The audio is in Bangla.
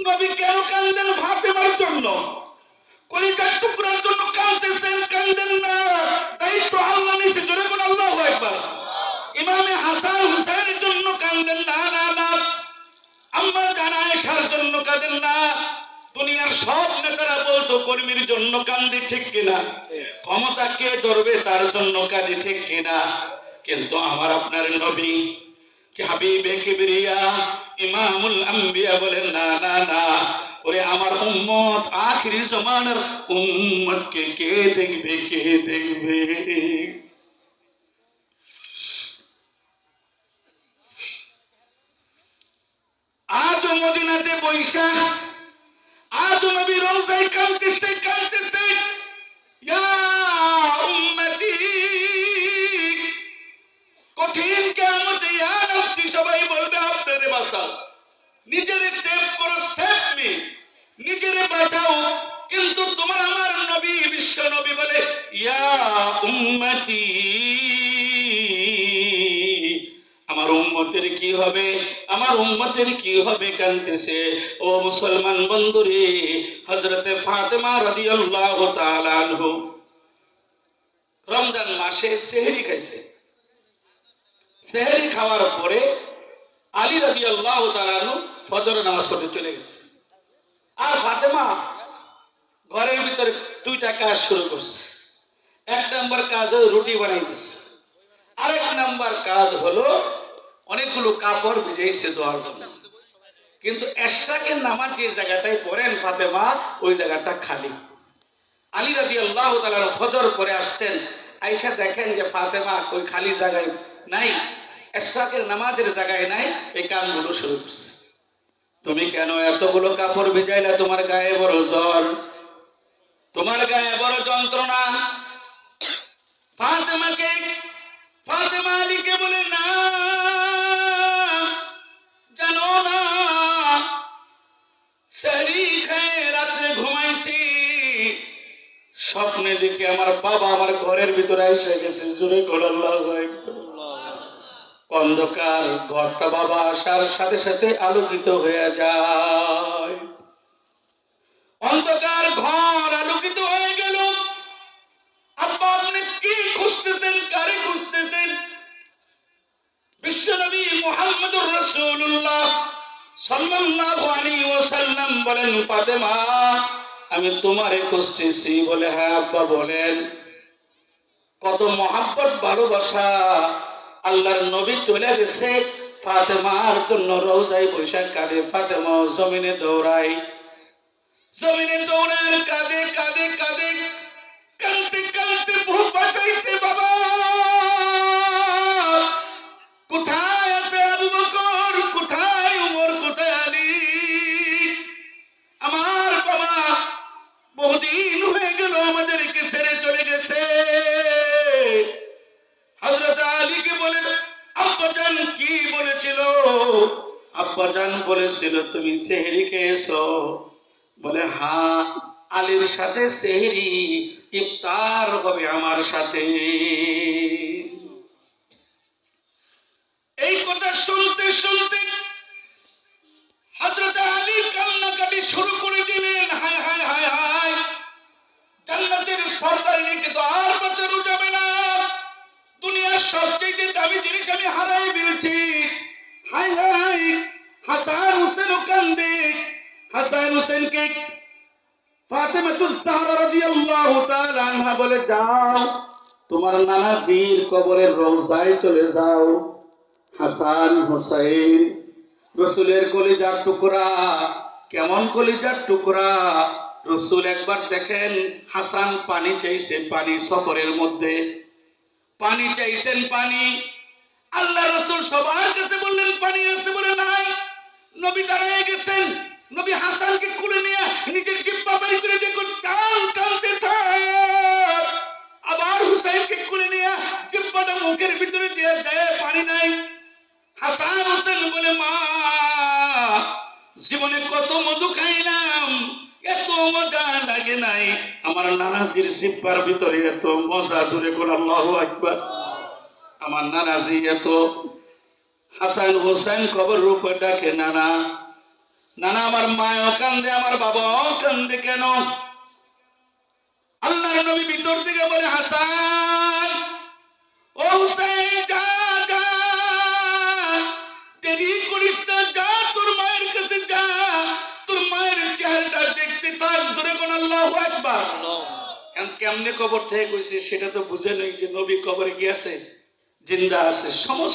নবী কেন কান্দেন? ফাতেমার জন্য, কলিজার টুকরার জন্য কাঁদতেছেন, কান্দেন না। দায়িত্ব আল্লাহ নিছে, জোরে কোন আল্লাহু আকবার। ইমামে হাসান হুসাইনের জন্য কান্দেন না, না না। আম্মা জান আয়েশার জন্য কাঁদেন না। দুনিয়ার সব নেতারা বলতো কর্মীর জন্য কান্দি, ঠিক কিনা? ক্ষমতা কে ধরবে তার জন্য কাঁদি, ঠিক কিনা? কিন্তু আমার আপনার নবী হাবিবে কিবরিয়া ইমামুল আম্বিয়া বলেন না না না, ওরে আমার উম্মত, আখিরি জামানার উম্মতকে কে দেখবে, কে দেখবে? আজ মদিনাতে বৈশা, আজ নবী রওজায় কাঁদতেছে, কাঁদতেছে, ইয়া উম্মতি, কঠিন কিয়ামতে ইয়া নফসি, সবাই বলবে আপনারে বাঁচাও, নিজেরে সেভ করো, সেভ মি, নিজেরে বাঁচাও। কিন্তু তোমার আমার নবী, বিশ্ব নবী বলে ইয়া উম্মতি, আমার উম্মতের কি হবে, আমার উম্মতের কি হবে, কাঁদতেছে। ও মুসলমান বন্ধুরে, হযরতে ফাতেমা রাদিয়াল্লাহু তাআলা আনহু রমজান মাসে সেহরি খাইছে। সেহরি খাওয়ার পরে আলী রাদিয়াল্লাহু তাআলা আনহু ফজরের নামাজ পড়তে চলে গেছে। আর ফাতেমা ঘরের ভিতরে দুইটা কাজ শুরু করছে। এক নাম্বার কাজ হলো রুটি বানাই দিচ্ছে, আরেক নাম্বার কাজ হলো অনেকগুলো কাপড় ভিজাইছে দেওয়ার জন্য। কিন্তু এশরাকের নামাজ যে জায়গাটায় পড়েন ফাতেমা, ওই জায়গাটা খালি। আলী রাদিয়াল্লাহু তাআলা ফজর পরে আসছেন, আয়েশা দেখেন যে ফাতেমা ওই খালি জায়গায় নাই, এশরাকের নামাজের জায়গায় নাই, এই কামগুলো শুরু করছে। তুমি কেন এতগুলো কাপড় ভিজাইলা? তোমার গায়ে বড় জ্বর, তোমার গায়ে বড় যন্ত্রণা। ফাতেমা আলীকে বলে না, জানো না, সেহরি খেয়ে রাত্রে ঘুমাইছি, স্বপ্নে দেখি আমার বাবা আমার ঘরের ভিতরে এসে গেছে। জোরে করে আল্লাহু আকবার। অন্ধকার ঘরটা বাবা আসার সাথে সাথে আলোকিত হয়ে যায়। অন্ধকার ঘর আলোকিত হয়ে গেল। আব্বা আপনি কি খুঁজতেছেন, কারে খুঁজতেছেন? বিশ্বনবী মুহাম্মদুর রাসূলুল্লাহ সাল্লাল্লাহু আলাইহি ওয়াসাল্লাম বলেন, ফাতেমা আমি তোমারে খুঁজতেছি। বলে হ্যাঁ আব্বা বলেন। কত মহাব্বত, ভালোবাসা। আল্লাহর নবী চলে গেছে, ফাতেমার জন্য রওজায় বৈশাখ কাঁদে। ফাতেমা জমিনে দৌড়ায়, জমিনে দৌড়ায়, কাঁদে কাঁদে কাঁদে, কাঁদতে কাঁদতে বহু বাঁচাইছে বাবা। কোথায় আছে আবু বকর, কোথায় উমর, কোথায় আলী? আমার বাবা বহুদিন হয়ে গেল আমাদেরকে ছেড়ে চলে গেছে। হযরত আলীকে বলেন, আব্বাজান কি বলেছিল? আব্বাজান বলেছিল তুমি সেহরি খেয়েছো। বলে হ্যাঁ, আলীর সাথে সেহরি, ইফতার হবে আমার সাথে। এই কথা শুনতে শুনতে হযরত আলী কান্নাকাটি শুরু করে দিলেন। হায় হায় হায় হায়, জান্নাতের সরদারিনীকে তো আর বাঁচানো যাবে না। দুনিয়ার সবচেয়ে দামি জিনিস আমি হারাই ফেলছি। হায় হায়, হাসান হোসেনও কান্দে। হাসান হোসেনকে ফাতেমাতুজ জাহরা রাদিয়াল্লাহু তাআলা আনহা বলে, যাও তোমার নানাজির কবরের রওজায় চলে যাও। হাসান হোসেন রসুলের কলিজার টুকরা। কেমন কলিজার টুকরা? রসুল একবার দেখেন হাসান পানি চাইছে, পানি সফরের মধ্যে পানি চাইছেন, পানি। আল্লাহ রসুল সবার কাছে বললেন পানি আছে, বলে নাই। নবী দাঁড়িয়ে গেছেন, নবী হাসানকে কুলে নিয়ে নিজের জিহ্বা বের করে দেখুন, টান টানতে থাক। আবার হুসাইনকে কুলে নিয়ে জিহ্বাটা মুখের ভিতরে দিয়ে দেয়, পানি নাই। হাসান হোসেন বলে, মা জীবনে কত মধু খাইলাম, এত মজা লাগে নাই। আমার নানাজির জিহ্বার ভিতরে এত মজা। জোরে করে আল্লাহু আকবার। আমার নানাজি এত। হাসান হোসেন কবর রূপে ডাকে, নানা না না, আমার মাও কান্দে, আমার বাবাও কান্দে কেন? আল্লাহর নবী ভিতর থেকে বলে, হাসান ও হুসাইন, যা যা, দেরি করিস না, যা তোর মায়ের কাছে যা, তোর মায়ের চেহারাটা দেখতে তার। জোরে কোন আল্লাহু আকবার। কেমনে কবর থেকে কইছে সেটা তো বুঝে নেই যে নবী কবরে গিয়েছে, জিন্দা আছে। সমস্ত